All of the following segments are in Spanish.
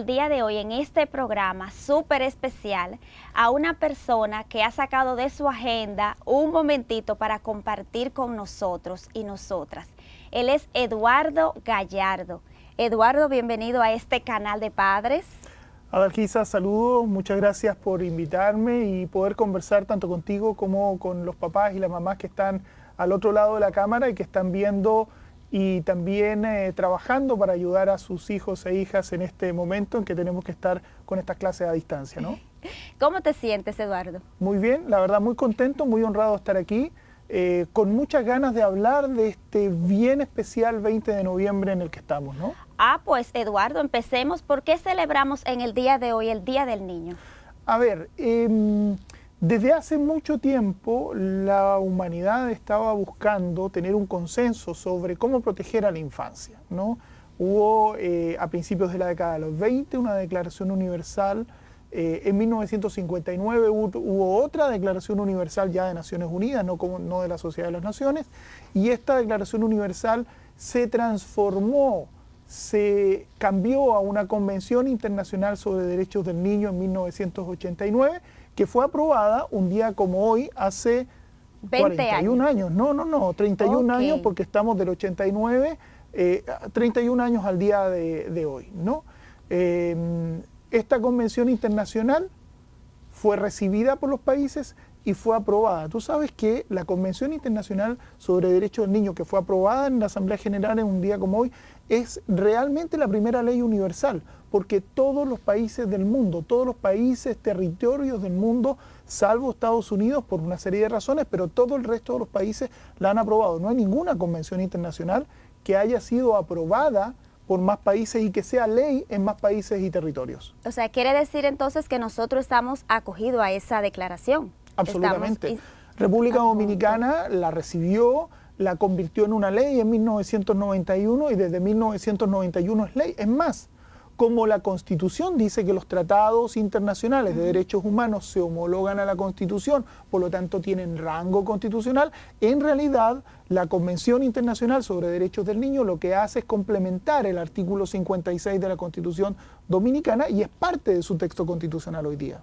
el día de hoy en este programa súper especial a una persona que ha sacado de su agenda un momentito para compartir con nosotros y nosotras. Él es Eduardo Gallardo. Eduardo, bienvenido a este canal de padres. Adalgisa, saludos, muchas gracias por invitarme y poder conversar tanto contigo como con los papás y las mamás que están al otro lado de la cámara y que están viendo y también trabajando para ayudar a sus hijos e hijas en este momento en que tenemos que estar con estas clases a distancia, ¿no? ¿Cómo te sientes, Eduardo? Muy bien, la verdad muy contento, muy honrado de estar aquí, con muchas ganas de hablar de este bien especial 20 de noviembre en el que estamos, ¿no? Pues Eduardo, empecemos. ¿Por qué celebramos en el día de hoy el Día del Niño? A ver, desde hace mucho tiempo la humanidad estaba buscando tener un consenso sobre cómo proteger a la infancia, ¿no? Hubo a principios de la década de los 20 una declaración universal, en 1959 hubo otra declaración universal ya de Naciones Unidas, no de la Sociedad de las Naciones, y esta declaración universal se transformó, se cambió a una Convención Internacional sobre Derechos del Niño en 1989, que fue aprobada un día como hoy, hace 41 años. No, 31 años, porque estamos del 89, 31 años al día de hoy, ¿no? Esta Convención Internacional fue recibida por los países y fue aprobada. Tú sabes que la Convención Internacional sobre Derechos del Niño, que fue aprobada en la Asamblea General en un día como hoy, es realmente la primera ley universal, porque todos los países del mundo, todos los países, territorios del mundo, salvo Estados Unidos por una serie de razones, pero todo el resto de los países la han aprobado. No hay ninguna convención internacional que haya sido aprobada por más países y que sea ley en más países y territorios. O sea, quiere decir entonces que nosotros estamos acogidos a esa declaración. Absolutamente. República Dominicana la recibió, la convirtió en una ley en 1991 y desde 1991 es ley. Es más, como la Constitución dice que los tratados internacionales de derechos humanos se homologan a la Constitución, por lo tanto tienen rango constitucional, en realidad la Convención Internacional sobre Derechos del Niño lo que hace es complementar el artículo 56 de la Constitución Dominicana y es parte de su texto constitucional hoy día.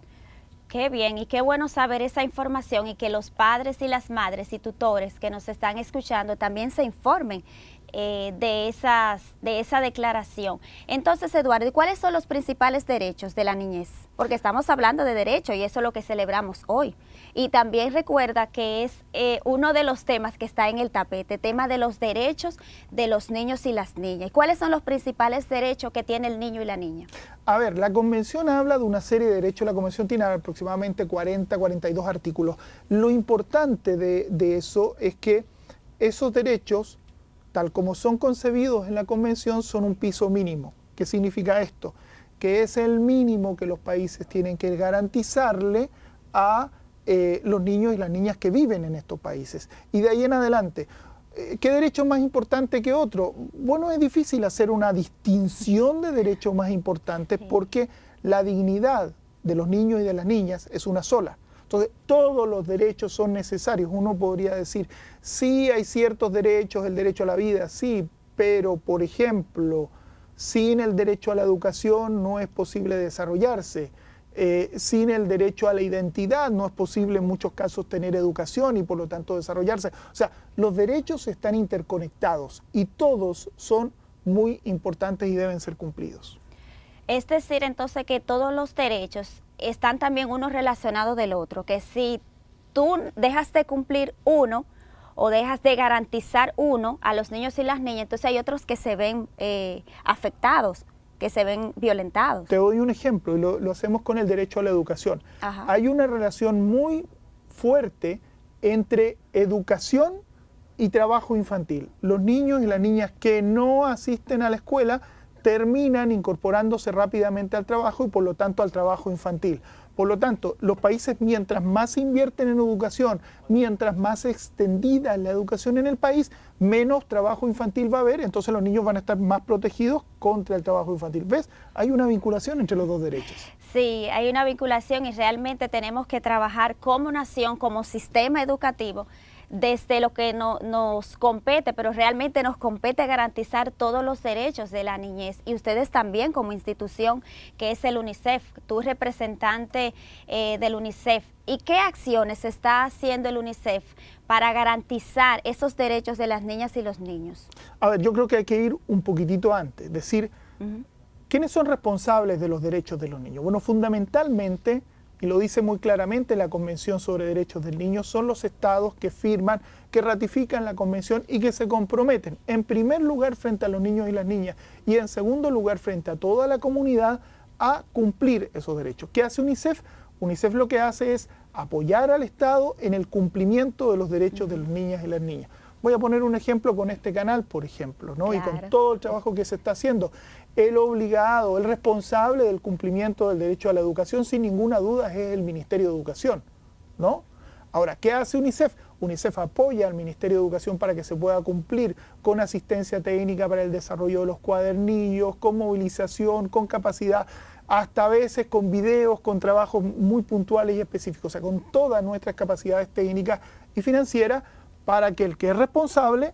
Qué bien y qué bueno saber esa información y que los padres y las madres y tutores que nos están escuchando también se informen de esa declaración. Entonces, Eduardo, ¿y cuáles son los principales derechos de la niñez? Porque estamos hablando de derechos y eso es lo que celebramos hoy. Y también recuerda que es uno de los temas que está en el tapete, tema de los derechos de los niños y las niñas. ¿Y cuáles son los principales derechos que tiene el niño y la niña? A ver, la Convención habla de una serie de derechos, la Convención tiene aproximadamente 42 artículos. Lo importante de eso es que esos derechos, tal como son concebidos en la Convención, son un piso mínimo. ¿Qué significa esto? Que es el mínimo que los países tienen que garantizarle a los niños y las niñas que viven en estos países. Y de ahí en adelante, ¿qué derecho es más importante que otro? Bueno, es difícil hacer una distinción de derechos más importantes porque la dignidad de los niños y de las niñas es una sola. Entonces, todos los derechos son necesarios. Uno podría decir, sí hay ciertos derechos, el derecho a la vida, sí, pero, por ejemplo, sin el derecho a la educación no es posible desarrollarse. Sin el derecho a la identidad no es posible en muchos casos tener educación y por lo tanto desarrollarse. O sea, los derechos están interconectados y todos son muy importantes y deben ser cumplidos. Es decir, entonces, que todos los derechos están también uno relacionado del otro, que si tú dejas de cumplir uno o dejas de garantizar uno a los niños y las niñas, entonces hay otros que se ven afectados, que se ven violentados. Te doy un ejemplo y lo hacemos con el derecho a la educación. Ajá. Hay una relación muy fuerte entre educación y trabajo infantil. Los niños y las niñas que no asisten a la escuela terminan incorporándose rápidamente al trabajo y por lo tanto al trabajo infantil. Por lo tanto, los países, mientras más invierten en educación, mientras más extendida es la educación en el país, menos trabajo infantil va a haber, entonces los niños van a estar más protegidos contra el trabajo infantil. ¿Ves? Hay una vinculación entre los dos derechos. Sí, hay una vinculación y realmente tenemos que trabajar como nación, como sistema educativo, desde lo que nos compete, pero realmente nos compete garantizar todos los derechos de la niñez. Y ustedes también como institución, que es el UNICEF, tú representante del UNICEF, ¿y qué acciones está haciendo el UNICEF para garantizar esos derechos de las niñas y los niños? A ver, yo creo que hay que ir un poquitito antes, decir, ¿quiénes son responsables de los derechos de los niños? Bueno, fundamentalmente, y lo dice muy claramente la Convención sobre Derechos del Niño, son los estados que firman, que ratifican la convención y que se comprometen, en primer lugar frente a los niños y las niñas, y en segundo lugar frente a toda la comunidad, a cumplir esos derechos. ¿Qué hace UNICEF? UNICEF lo que hace es apoyar al Estado en el cumplimiento de los derechos de las niñas y las niñas. Voy a poner un ejemplo con este canal, por ejemplo, ¿no? Claro. Y con todo el trabajo que se está haciendo. El obligado, el responsable del cumplimiento del derecho a la educación, sin ninguna duda, es el Ministerio de Educación, ¿no? Ahora, ¿qué hace UNICEF? UNICEF apoya al Ministerio de Educación para que se pueda cumplir con asistencia técnica para el desarrollo de los cuadernillos, con movilización, con capacidad, hasta a veces con videos, con trabajos muy puntuales y específicos, o sea, con todas nuestras capacidades técnicas y financieras para que el que es responsable,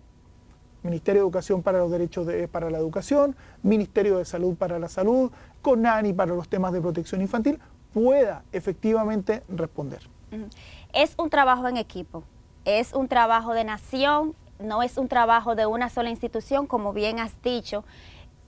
Ministerio de Educación para los derechos para la educación, Ministerio de Salud para la salud, CONANI para los temas de protección infantil, pueda efectivamente responder. Es un trabajo en equipo, es un trabajo de nación, no es un trabajo de una sola institución, como bien has dicho,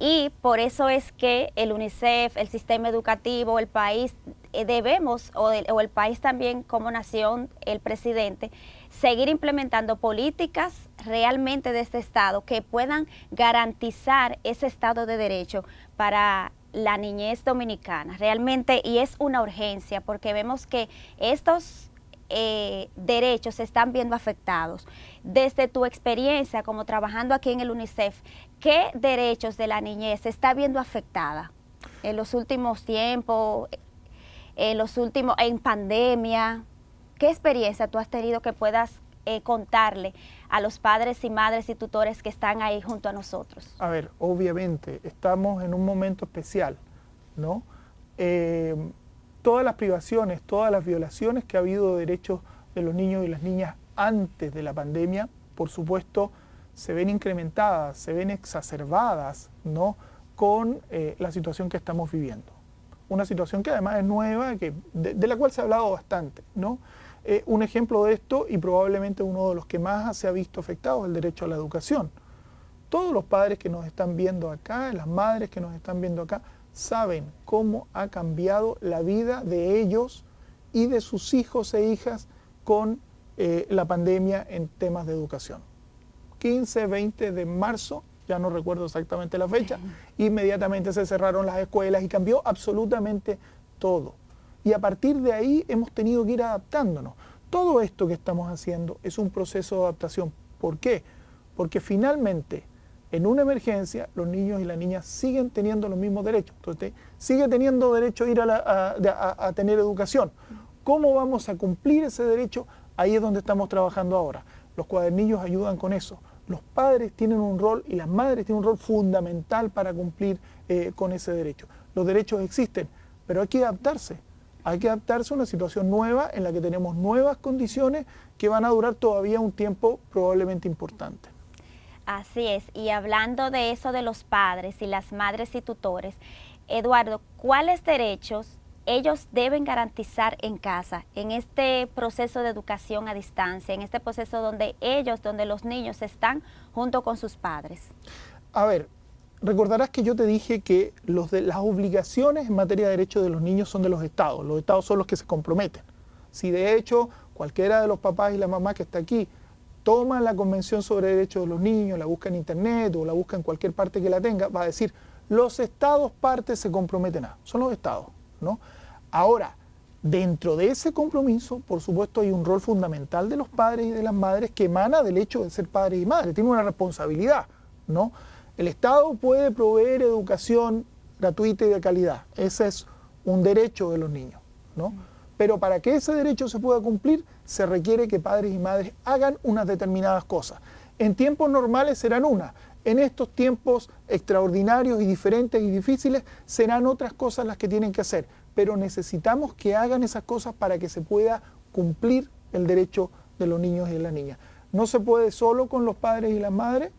y por eso es que el UNICEF, el sistema educativo, el país, debemos, o el país también como nación, el presidente, seguir implementando políticas realmente de este Estado que puedan garantizar ese Estado de Derecho para la niñez dominicana, realmente, y es una urgencia porque vemos que estos derechos se están viendo afectados. Desde tu experiencia como trabajando aquí en el UNICEF, ¿qué derechos de la niñez se está viendo afectada en los últimos tiempos, en pandemia? ¿Qué experiencia tú has tenido que puedas contarle a los padres y madres y tutores que están ahí junto a nosotros? A ver, obviamente, estamos en un momento especial, ¿no? Todas las privaciones, todas las violaciones que ha habido de derechos de los niños y las niñas antes de la pandemia, por supuesto, se ven incrementadas, se ven exacerbadas, ¿no? Con la situación que estamos viviendo. Una situación que además es nueva, de la cual se ha hablado bastante, ¿no? Un ejemplo de esto, y probablemente uno de los que más se ha visto afectado, es el derecho a la educación. Todos los padres que nos están viendo acá, las madres que nos están viendo acá, saben cómo ha cambiado la vida de ellos y de sus hijos e hijas con la pandemia en temas de educación. 15, 20 de marzo, ya no recuerdo exactamente la fecha, inmediatamente se cerraron las escuelas y cambió absolutamente todo. Y a partir de ahí hemos tenido que ir adaptándonos. Todo esto que estamos haciendo es un proceso de adaptación. ¿Por qué? Porque finalmente, en una emergencia, los niños y las niñas siguen teniendo los mismos derechos. Entonces, sigue teniendo derecho a ir a tener educación. ¿Cómo vamos a cumplir ese derecho? Ahí es donde estamos trabajando ahora. Los cuadernillos ayudan con eso. Los padres tienen un rol y las madres tienen un rol fundamental para cumplir con ese derecho. Los derechos existen, pero hay que adaptarse. Hay que adaptarse a una situación nueva en la que tenemos nuevas condiciones que van a durar todavía un tiempo probablemente importante. Así es, y hablando de eso de los padres y las madres y tutores, Eduardo, ¿cuáles derechos ellos deben garantizar en casa, en este proceso de educación a distancia, en este proceso donde los niños están junto con sus padres? A ver, recordarás que yo te dije que las obligaciones en materia de derechos de los niños son de los estados son los que se comprometen. Si de hecho cualquiera de los papás y la mamá que está aquí toma la Convención sobre Derechos de los Niños, la busca en internet o la busca en cualquier parte que la tenga, va a decir, los estados partes se comprometen son los estados, ¿no? Ahora, dentro de ese compromiso, por supuesto, hay un rol fundamental de los padres y de las madres que emana del hecho de ser padres y madres, tiene una responsabilidad, ¿no? El Estado puede proveer educación gratuita y de calidad, ese es un derecho de los niños, ¿no? Pero para que ese derecho se pueda cumplir, se requiere que padres y madres hagan unas determinadas cosas. En tiempos normales serán unas, en estos tiempos extraordinarios y diferentes y difíciles serán otras cosas las que tienen que hacer, pero necesitamos que hagan esas cosas para que se pueda cumplir el derecho de los niños y de las niñas. ¿No se puede solo con los padres y las madres?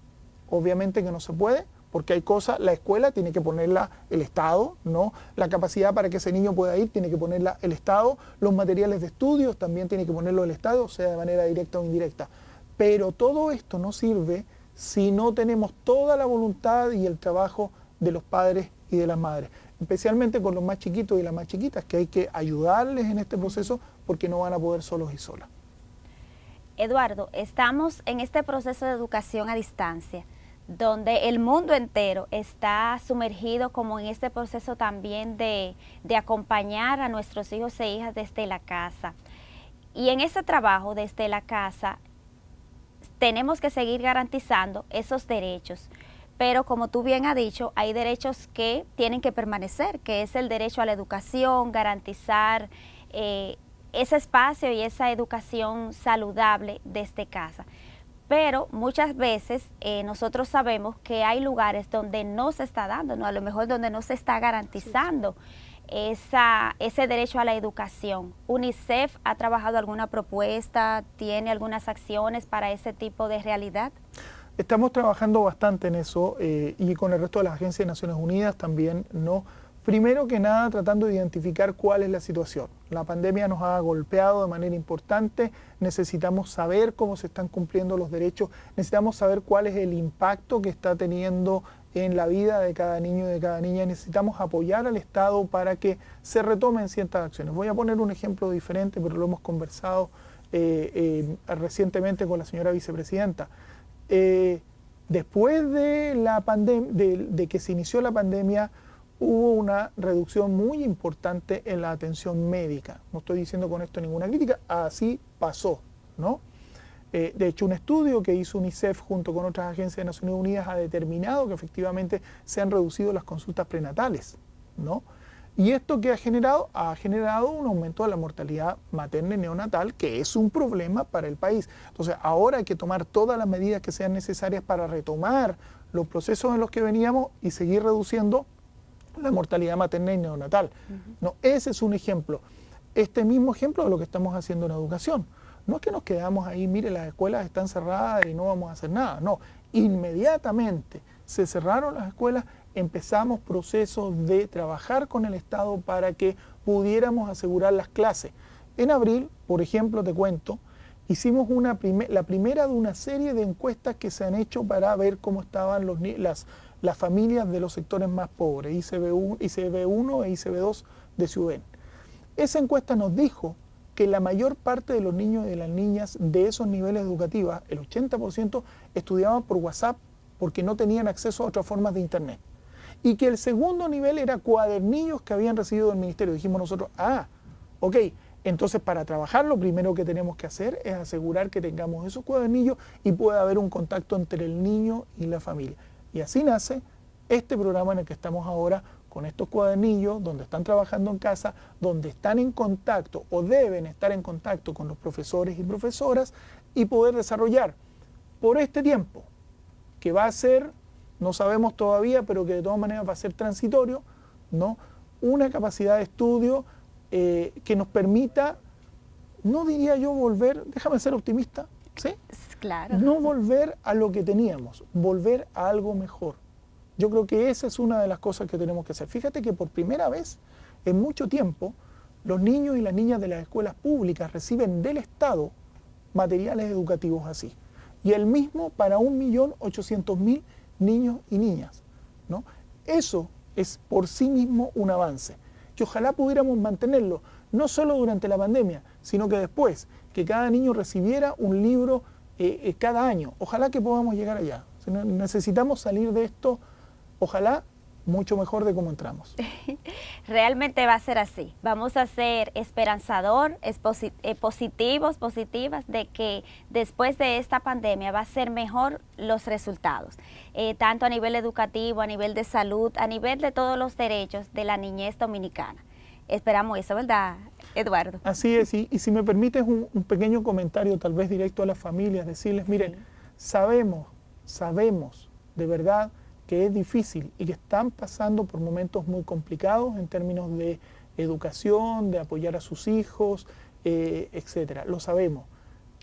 Obviamente que no se puede, porque hay cosas, la escuela tiene que ponerla el Estado, ¿no? La capacidad para que ese niño pueda ir tiene que ponerla el Estado, los materiales de estudios también tiene que ponerlo el Estado, sea de manera directa o indirecta. Pero todo esto no sirve si no tenemos toda la voluntad y el trabajo de los padres y de las madres, especialmente con los más chiquitos y las más chiquitas, que hay que ayudarles en este proceso porque no van a poder solos y solas. Eduardo, estamos en este proceso de educación a distancia, donde el mundo entero está sumergido como en este proceso también de acompañar a nuestros hijos e hijas desde la casa. Y en ese trabajo desde la casa tenemos que seguir garantizando esos derechos. Pero como tú bien has dicho, hay derechos que tienen que permanecer, que es el derecho a la educación, garantizar ese espacio y esa educación saludable desde casa. Pero muchas veces nosotros sabemos que hay lugares donde no se está dando, ¿no? A lo mejor donde no se está garantizando ese derecho a la educación. ¿UNICEF ha trabajado alguna propuesta, tiene algunas acciones para ese tipo de realidad? Estamos trabajando bastante en eso y con el resto de las agencias de Naciones Unidas también, ¿no? Primero que nada, tratando de identificar cuál es la situación. La pandemia nos ha golpeado de manera importante, necesitamos saber cómo se están cumpliendo los derechos, necesitamos saber cuál es el impacto que está teniendo en la vida de cada niño y de cada niña. Necesitamos apoyar al Estado para que se retomen ciertas acciones. Voy a poner un ejemplo diferente, pero lo hemos conversado recientemente con la señora vicepresidenta. Después de la de que se inició la pandemia, hubo una reducción muy importante en la atención médica. No estoy diciendo con esto ninguna crítica, así pasó, ¿no? De hecho, un estudio que hizo UNICEF junto con otras agencias de Naciones Unidas ha determinado que efectivamente se han reducido las consultas prenatales, ¿no? Y esto que ha generado un aumento de la mortalidad materna y neonatal, que es un problema para el país. Entonces, ahora hay que tomar todas las medidas que sean necesarias para retomar los procesos en los que veníamos y seguir reduciendo la mortalidad materna y neonatal. No, ese es un ejemplo. Este mismo ejemplo de lo que estamos haciendo en educación. No es que nos quedamos ahí, mire, las escuelas están cerradas y no vamos a hacer nada. No, inmediatamente se cerraron las escuelas, empezamos procesos de trabajar con el Estado para que pudiéramos asegurar las clases. En abril, por ejemplo, te cuento, hicimos la primera de una serie de encuestas que se han hecho para ver cómo estaban las familias de los sectores más pobres, ICB1 e ICB2 de Ciudén. Esa encuesta nos dijo que la mayor parte de los niños y de las niñas de esos niveles educativos, el 80%, estudiaban por WhatsApp porque no tenían acceso a otras formas de Internet. Y que el segundo nivel era cuadernillos que habían recibido del ministerio. Dijimos nosotros, ok, entonces para trabajar lo primero que tenemos que hacer es asegurar que tengamos esos cuadernillos y pueda haber un contacto entre el niño y la familia. Y así nace este programa en el que estamos ahora con estos cuadernillos, donde están trabajando en casa, donde están en contacto o deben estar en contacto con los profesores y profesoras y poder desarrollar por este tiempo, que va a ser, no sabemos todavía, pero que de todas maneras va a ser transitorio, ¿no? Una capacidad de estudio que nos permita, no diría yo volver, déjame ser optimista, ¿sí? Claro. No volver a lo que teníamos, volver a algo mejor. Yo creo que esa es una de las cosas que tenemos que hacer. Fíjate que por primera vez en mucho tiempo los niños y las niñas de las escuelas públicas reciben del Estado materiales educativos así. Y el mismo para 1.800.000 niños y niñas, ¿no? Eso es por sí mismo un avance. Y ojalá pudiéramos mantenerlo, no solo durante la pandemia, sino que después, que cada niño recibiera un libro cada año. Ojalá que podamos llegar allá. Necesitamos salir de esto, ojalá, mucho mejor de cómo entramos. Realmente va a ser así. Vamos a ser esperanzador, positivas de que después de esta pandemia va a ser mejor los resultados, tanto a nivel educativo, a nivel de salud, a nivel de todos los derechos de la niñez dominicana. Esperamos eso, ¿verdad, Eduardo? Así es, y si me permites un pequeño comentario, tal vez directo a las familias, decirles, miren, sabemos de verdad que es difícil y que están pasando por momentos muy complicados en términos de educación, de apoyar a sus hijos, etcétera. Lo sabemos.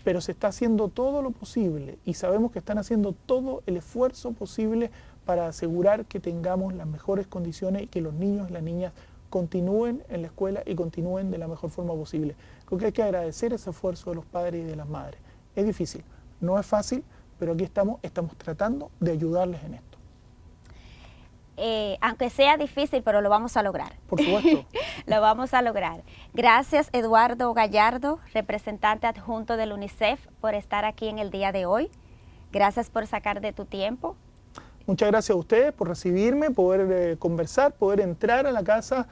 pero se está haciendo todo lo posible y sabemos que están haciendo todo el esfuerzo posible para asegurar que tengamos las mejores condiciones y que los niños y las niñas continúen en la escuela y continúen de la mejor forma posible. Creo que hay que agradecer ese esfuerzo de los padres y de las madres. Es difícil, no es fácil, pero aquí estamos tratando de ayudarles en esto. Aunque sea difícil, pero lo vamos a lograr. Por supuesto. Lo vamos a lograr. Gracias, Eduardo Gallardo, representante adjunto del UNICEF, por estar aquí en el día de hoy. Gracias por sacar de tu tiempo. Muchas gracias a ustedes por recibirme, poder conversar, poder entrar a la casa,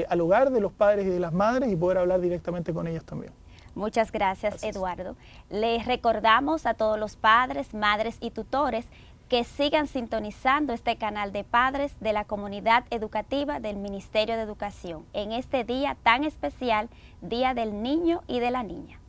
al hogar de los padres y de las madres y poder hablar directamente con ellos también. Muchas gracias, Eduardo. Les recordamos a todos los padres, madres y tutores que sigan sintonizando este canal de padres de la comunidad educativa del Ministerio de Educación en este día tan especial, Día del Niño y de la Niña.